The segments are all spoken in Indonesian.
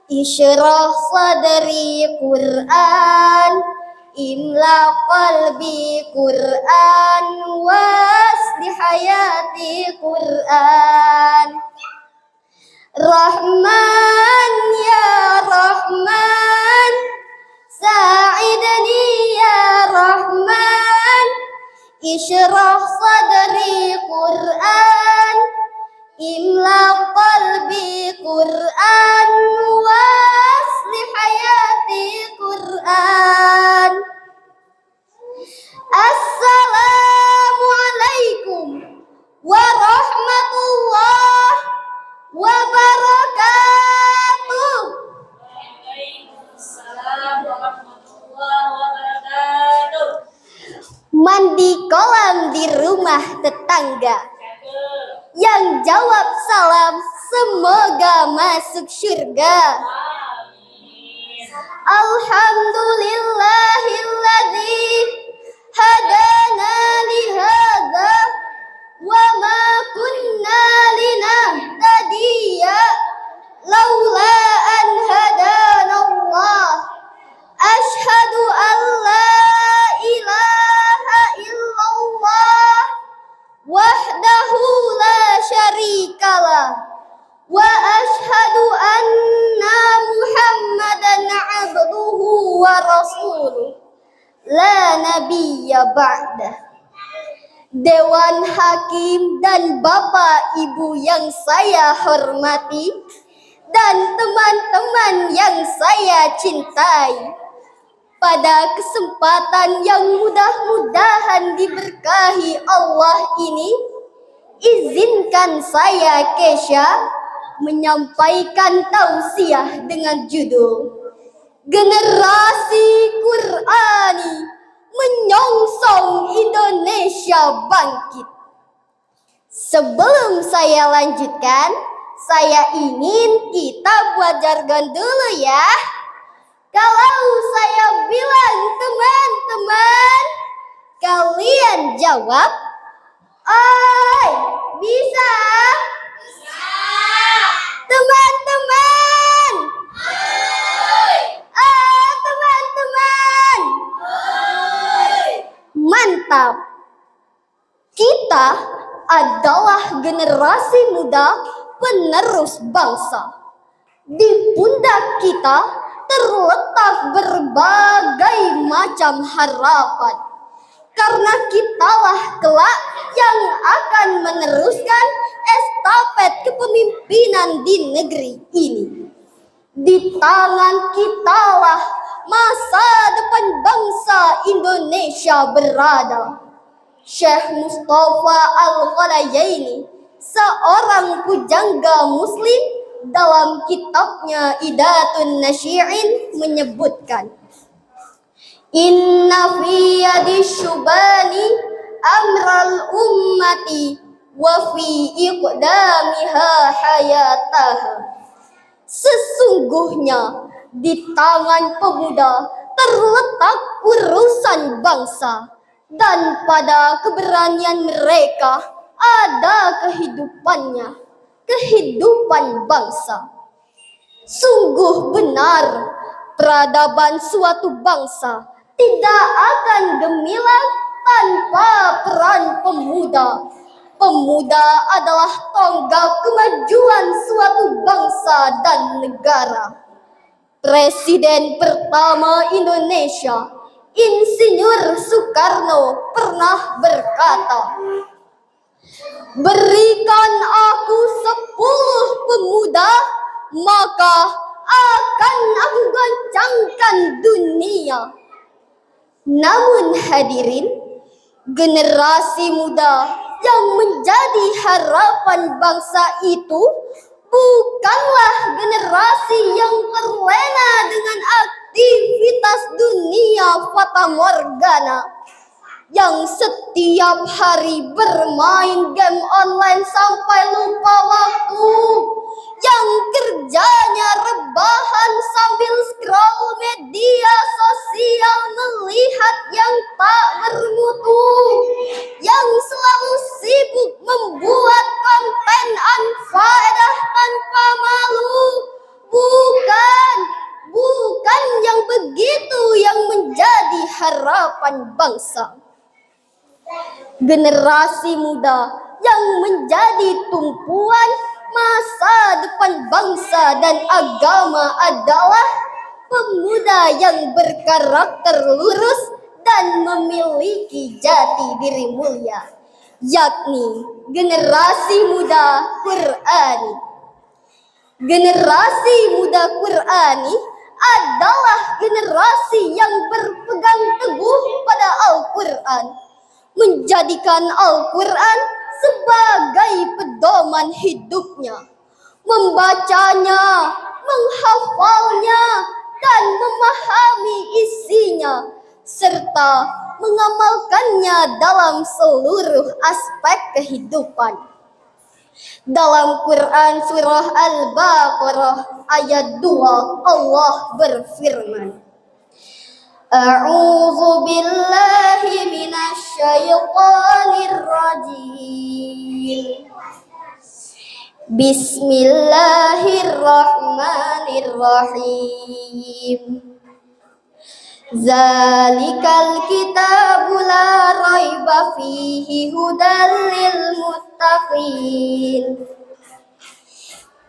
Isyrah sadri Qur'an, imla qalbi Qur'an, wasli hayati Qur'an. Rahman ya Rahman, sa'idni ya Rahman. Isyrah sadri Qur'an, imla qalbi Qur'an, wasli hayati Qur'an. Assalamualaikum warahmatullahi wabarakatuh. Waalaikumsalam warahmatullahi wabarakatuh. Mandi kolam di rumah tetangga, yang jawab salam semoga masuk surga. Alhamdulillahilladzi hadana lihadza wa ma kunna linahtadiya laula an hadanallah. Asyhadu an la ilaha illallah wahdahu la syarikalah wa asyhadu anna Muhammadan abduhu wa rasuluh la nabiyya ba'dah. Dewan Hakim dan Bapak Ibu yang saya hormati dan teman-teman yang saya cintai, pada kesempatan yang mudah-mudahan diberkahi Allah ini, izinkan saya Kesha menyampaikan tausiah dengan judul Generasi Qur'ani Menyongsong Indonesia Bangkit. Sebelum saya lanjutkan, saya ingin kita buat jargon dulu ya. Kalau saya bilang teman-teman, kalian jawab, "Oi, bisa?" Teman-teman. Teman-teman. Mantap. Kita adalah generasi muda penerus bangsa. Di pundak kita terletak berbagai macam harapan, karena kitalah kelak yang akan meneruskan estafet kepemimpinan di negeri ini. Di tangan kitalah masa depan bangsa Indonesia berada. Syekh Mustafa Al-Ghalayaini, seorang pujangga muslim, dalam kitabnya Idatun Nasyi'in menyebutkan, "Inna fi yadi syubani amral ummati wa fi iqdamiha hayataha." Sesungguhnya di tangan pemuda terletak urusan bangsa, dan pada keberanian mereka ada kehidupannya, kehidupan bangsa. Sungguh benar, peradaban suatu bangsa tidak akan gemilang tanpa peran pemuda. Pemuda adalah tonggak kemajuan suatu bangsa dan negara. Presiden pertama Indonesia, Insinyur Soekarno, pernah berkata, "Berikan aku 10 pemuda, maka akan aku goncangkan dunia." Namun hadirin, generasi muda yang menjadi harapan bangsa itu bukanlah generasi yang terlena dengan aktivitas dunia fatamorgana, yang setiap hari bermain game online sampai lupa waktu, yang kerjanya rebahan sambil scroll media sosial melihat yang tak bermutu, yang selalu sibuk membuat konten anfaedah tanpa malu. Bukan depan bangsa. Generasi muda yang menjadi tumpuan masa depan bangsa dan agama adalah pemuda yang berkarakter lurus dan memiliki jati diri mulia, yakni generasi muda Qur'ani. Generasi muda Qur'ani adalah generasi yang berpegang teguh pada Al-Quran, menjadikan Al-Quran sebagai pedoman hidupnya, membacanya, menghafalnya, dan memahami isinya, serta mengamalkannya dalam seluruh aspek kehidupan. Dalam Quran surah Al-Baqarah ayat 2 Allah berfirman, A'udzu billahi minasy syaithanir rajim. Bismillahirrahmanirrahim. Zalikal kitabu la raiba fihi hudal lil muttaqin.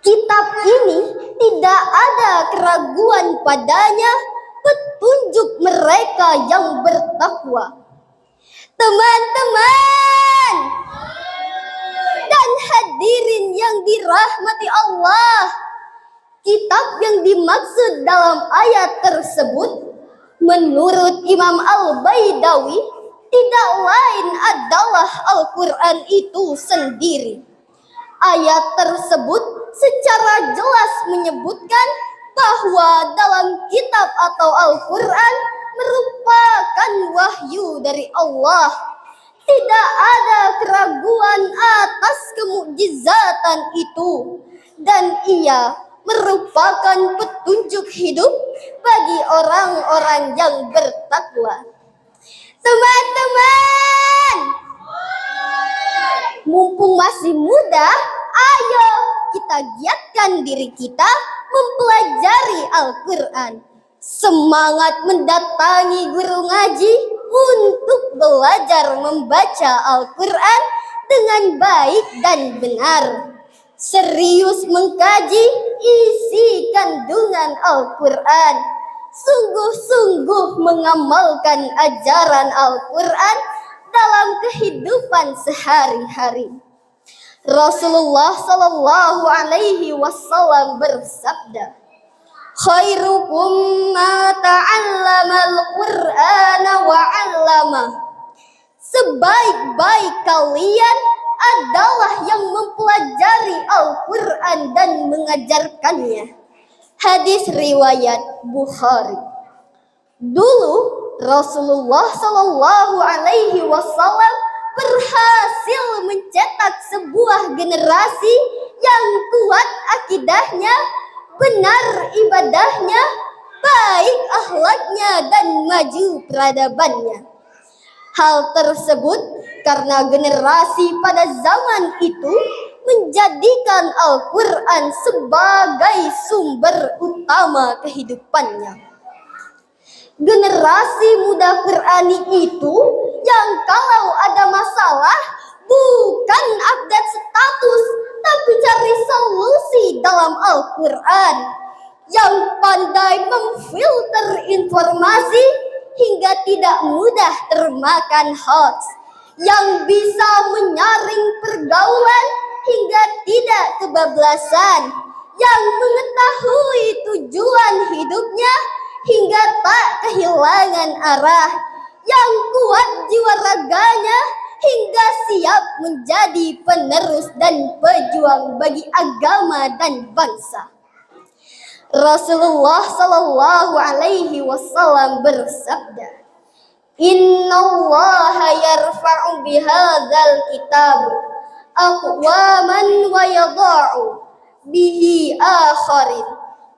Kitab ini tidak ada keraguan padanya, petunjuk mereka yang bertakwa. Teman-teman dan hadirin yang dirahmati Allah, kitab yang dimaksud dalam ayat tersebut menurut Imam Al-Baidawi tidak lain adalah Al-Quran itu sendiri. Ayat tersebut secara jelas menyebutkan bahwa dalam kitab atau Al-Quran merupakan wahyu dari Allah. Tidak ada keraguan atas kemukjizatan itu, dan ia merupakan petunjuk hidup bagi orang-orang yang bertakwa. Teman-teman, mumpung masih muda, ayo kita giatkan diri kita mempelajari Al-Quran. Semangat mendatangi guru ngaji untuk belajar membaca Al-Quran dengan baik dan benar. Serius mengkaji isi kandungan Al-Quran. Sungguh-sungguh mengamalkan ajaran Al-Quran dalam kehidupan sehari-hari. Rasulullah Shallallahu Alaihi Wasallam bersabda, khairukum ma ta'allamal Qur'ana wa 'allamah. Sebaik-baik kalian adalah yang mempelajari Al-Quran dan mengajarkannya. Hadis riwayat Bukhari. Dulu Rasulullah Shallallahu Alaihi Wasallam berhasil mencetak sebuah generasi yang kuat akidahnya, benar ibadahnya, baik akhlaknya, dan maju peradabannya. Hal tersebut karena generasi pada zaman itu menjadikan Al-Quran sebagai sumber utama kehidupannya. Generasi muda Qurani itu yang kalau ada masalah bukan update status, tapi cari solusi dalam Al-Quran, yang pandai memfilter informasi hingga tidak mudah termakan hoax, yang bisa menyaring pergaulan hingga tidak kebablasan, yang mengetahui tujuan hidupnya hingga tak kehilangan arah, yang kuat jiwa raganya hingga siap menjadi penerus dan pejuang bagi agama dan bangsa. Rasulullah Shallallahu Alaihi Wasallam bersabda, Innallaha yarfa'u bihadzal kitab aqwaman wa yadha'u bihi akharin.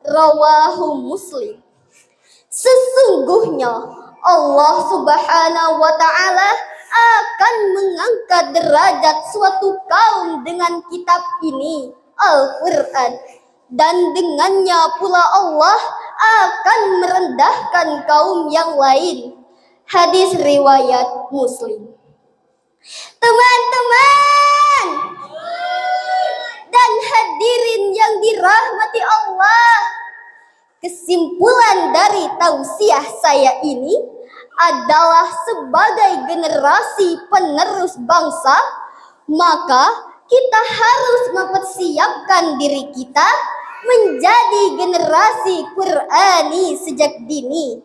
Rawahu Muslim. Sesungguhnya Allah Subhanahu wa Ta'ala akan mengangkat derajat suatu kaum dengan kitab ini, Al-Quran, dan dengannya pula Allah akan merendahkan kaum yang lain. Hadis riwayat Muslim. Teman-teman dan hadirin yang dirahmati Allah, kesimpulan dari tausiah saya ini adalah sebagai generasi penerus bangsa, maka kita harus mempersiapkan diri kita menjadi generasi Qur'ani sejak dini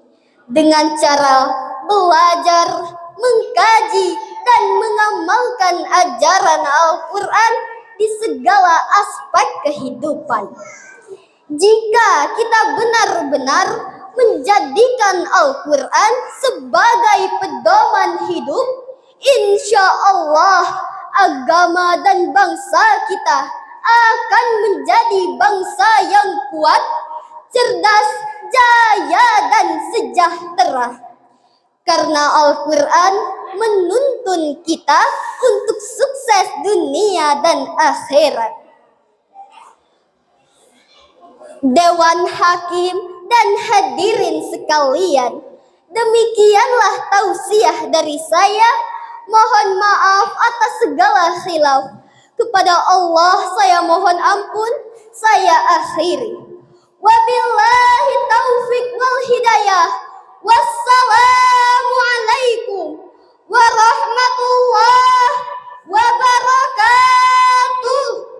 dengan cara belajar, mengkaji, dan mengamalkan ajaran Al-Quran di segala aspek kehidupan. Jika kita benar-benar menjadikan Al-Quran sebagai pedoman hidup, insya Allah agama dan bangsa kita akan menjadi bangsa yang kuat, cerdas, jaya, dan sejahtera. Karena Al-Quran menuntun kita untuk sukses dunia dan akhirat. Dewan Hakim dan hadirin sekalian, demikianlah tausiah dari saya. Mohon maaf atas segala khilaf. Kepada Allah saya mohon ampun. Saya akhiri. Wabillahi taufiq wal hidayah. Wassalamualaikum warahmatullahi wabarakatuh.